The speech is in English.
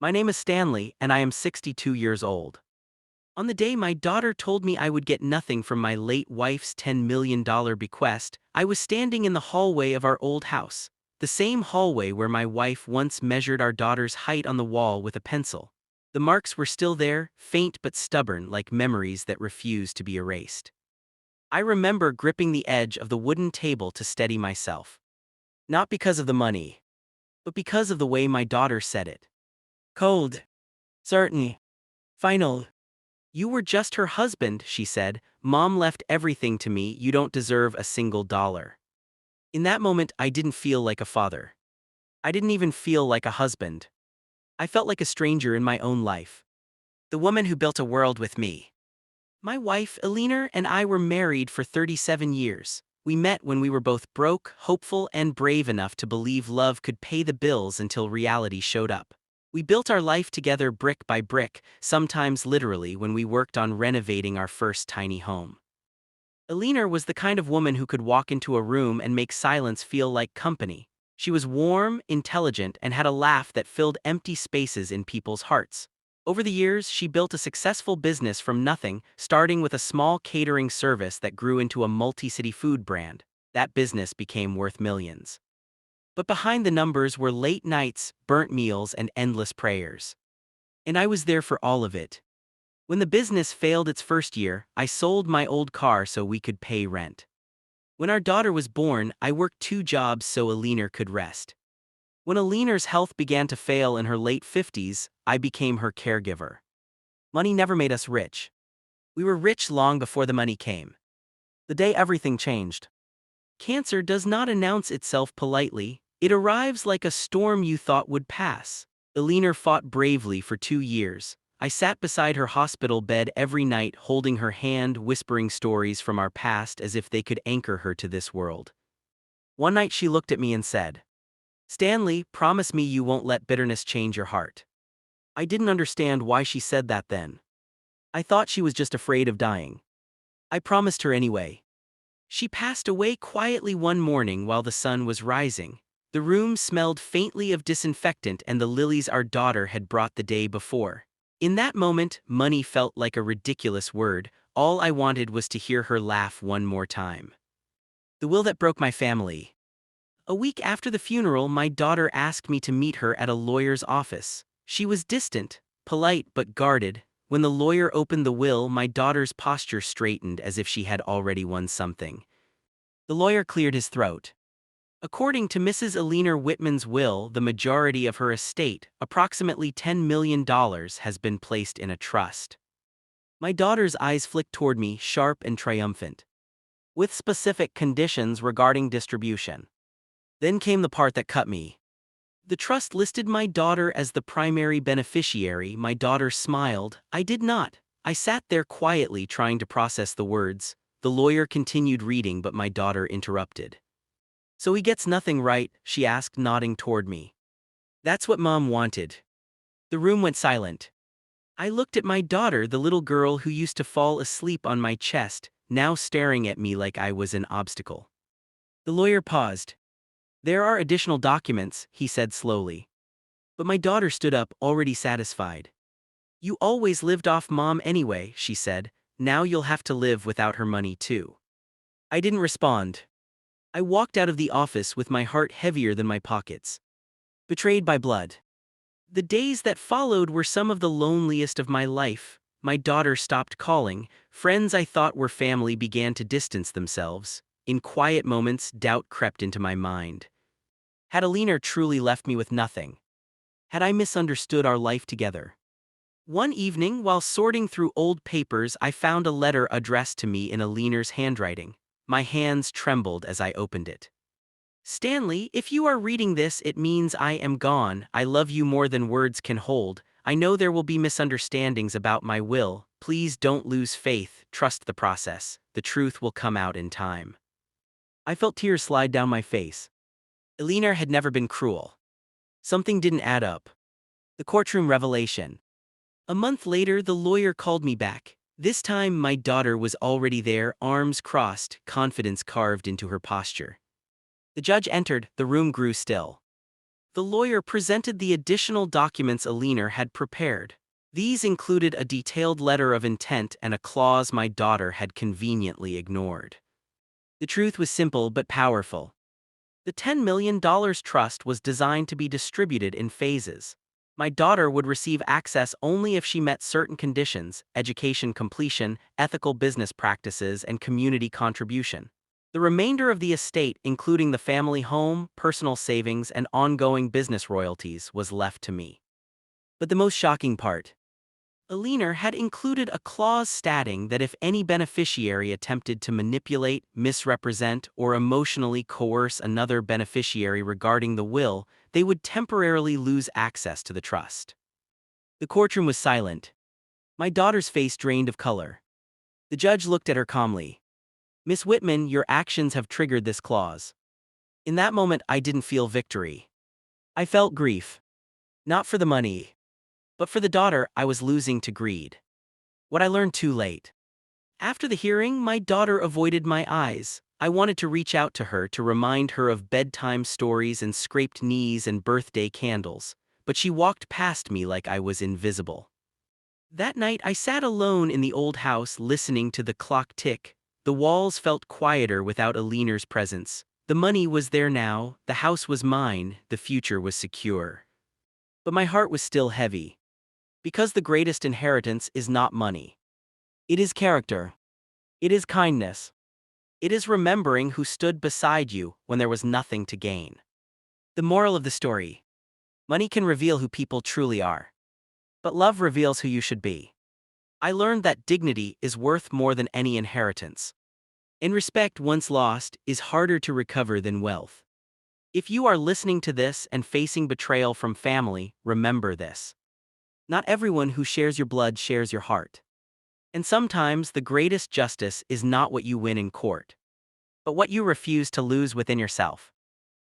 My name is Stanley, and I am 62 years old. On the day my daughter told me I would get nothing from my late wife's $10 million bequest, I was standing in the hallway of our old house, the same hallway where my wife once measured our daughter's height on the wall with a pencil. The marks were still there, faint but stubborn like memories that refuse to be erased. I remember gripping the edge of the wooden table to steady myself. Not because of the money, but because of the way my daughter said it. Cold. Certainly. Final. You were just her husband, she said. Mom left everything to me. You don't deserve a single dollar. In that moment, I didn't feel like a father. I didn't even feel like a husband. I felt like a stranger in my own life. The woman who built a world with me. My wife, Eleanor, and I were married for 37 years. We met when we were both broke, hopeful, and brave enough to believe love could pay the bills until reality showed up. We built our life together brick by brick, sometimes literally when we worked on renovating our first tiny home. Eleanor was the kind of woman who could walk into a room and make silence feel like company. She was warm, intelligent, and had a laugh that filled empty spaces in people's hearts. Over the years, she built a successful business from nothing, starting with a small catering service that grew into a multi-city food brand. That business became worth millions. But behind the numbers were late nights, burnt meals, and endless prayers. And I was there for all of it. When the business failed its first year, I sold my old car so we could pay rent. When our daughter was born, I worked 2 jobs so Eleanor could rest. When Eleanor's health began to fail in her late 50s, I became her caregiver. Money never made us rich. We were rich long before the money came. The day everything changed. Cancer does not announce itself politely, it arrives like a storm you thought would pass. Eleanor fought bravely for 2 years. I sat beside her hospital bed every night, holding her hand, whispering stories from our past as if they could anchor her to this world. One night she looked at me and said, "Stanley, promise me you won't let bitterness change your heart." I didn't understand why she said that then. I thought she was just afraid of dying. I promised her anyway. She passed away quietly one morning while the sun was rising. The room smelled faintly of disinfectant and the lilies our daughter had brought the day before. In that moment, money felt like a ridiculous word. All I wanted was to hear her laugh one more time. The will that broke my family. A week after the funeral, my daughter asked me to meet her at a lawyer's office. She was distant, polite but guarded. When the lawyer opened the will, my daughter's posture straightened as if she had already won something. The lawyer cleared his throat. According to Mrs. Eleanor Whitman's will, the majority of her estate, approximately $10 million, has been placed in a trust. My daughter's eyes flicked toward me, sharp and triumphant. With specific conditions regarding distribution. Then came the part that cut me. The trust listed my daughter as the primary beneficiary. My daughter smiled. I did not. I sat there quietly trying to process the words. The lawyer continued reading, but my daughter interrupted. "So he gets nothing, right?" she asked, nodding toward me. "That's what Mom wanted." The room went silent. I looked at my daughter, the little girl who used to fall asleep on my chest, now staring at me like I was an obstacle. The lawyer paused. "There are additional documents," he said slowly. But my daughter stood up, already satisfied. "You always lived off Mom anyway," she said. "Now you'll have to live without her money too." I didn't respond. I walked out of the office with my heart heavier than my pockets. Betrayed by blood. The days that followed were some of the loneliest of my life. My daughter stopped calling. Friends I thought were family began to distance themselves. In quiet moments, doubt crept into my mind. Had Eleanor truly left me with nothing? Had I misunderstood our life together? One evening, while sorting through old papers, I found a letter addressed to me in Eleanor's handwriting. My hands trembled as I opened it. "Stanley, if you are reading this, it means I am gone. I love you more than words can hold. I know there will be misunderstandings about my will. Please don't lose faith. Trust the process. The truth will come out in time." I felt tears slide down my face. Eleanor had never been cruel. Something didn't add up. The courtroom revelation. A month later, the lawyer called me back. This time, my daughter was already there, arms crossed, confidence carved into her posture. The judge entered. The room grew still. The lawyer presented the additional documents Alina had prepared. These included a detailed letter of intent and a clause my daughter had conveniently ignored. The truth was simple but powerful. The $10 million trust was designed to be distributed in phases. My daughter would receive access only if she met certain conditions: education completion, ethical business practices, and community contribution. The remainder of the estate, including the family home, personal savings, and ongoing business royalties, was left to me. But the most shocking part: Alina had included a clause stating that if any beneficiary attempted to manipulate, misrepresent, or emotionally coerce another beneficiary regarding the will, they would temporarily lose access to the trust. The courtroom was silent. My daughter's face drained of color. The judge looked at her calmly. "Miss Whitman, your actions have triggered this clause." In that moment, I didn't feel victory. I felt grief. Not for the money, but for the daughter I was losing to greed. What I learned too late. After the hearing, my daughter avoided my eyes. I wanted to reach out to her to remind her of bedtime stories and scraped knees and birthday candles, but she walked past me like I was invisible. That night, I sat alone in the old house listening to the clock tick. The walls felt quieter without Alina's presence. The money was there now, the house was mine, the future was secure. But my heart was still heavy. Because the greatest inheritance is not money. It is character. It is kindness. It is remembering who stood beside you when there was nothing to gain. The moral of the story: money can reveal who people truly are, but love reveals who you should be. I learned that dignity is worth more than any inheritance. And respect, once lost, is harder to recover than wealth. If you are listening to this and facing betrayal from family, remember this. Not everyone who shares your blood shares your heart. And sometimes the greatest justice is not what you win in court, but what you refuse to lose within yourself.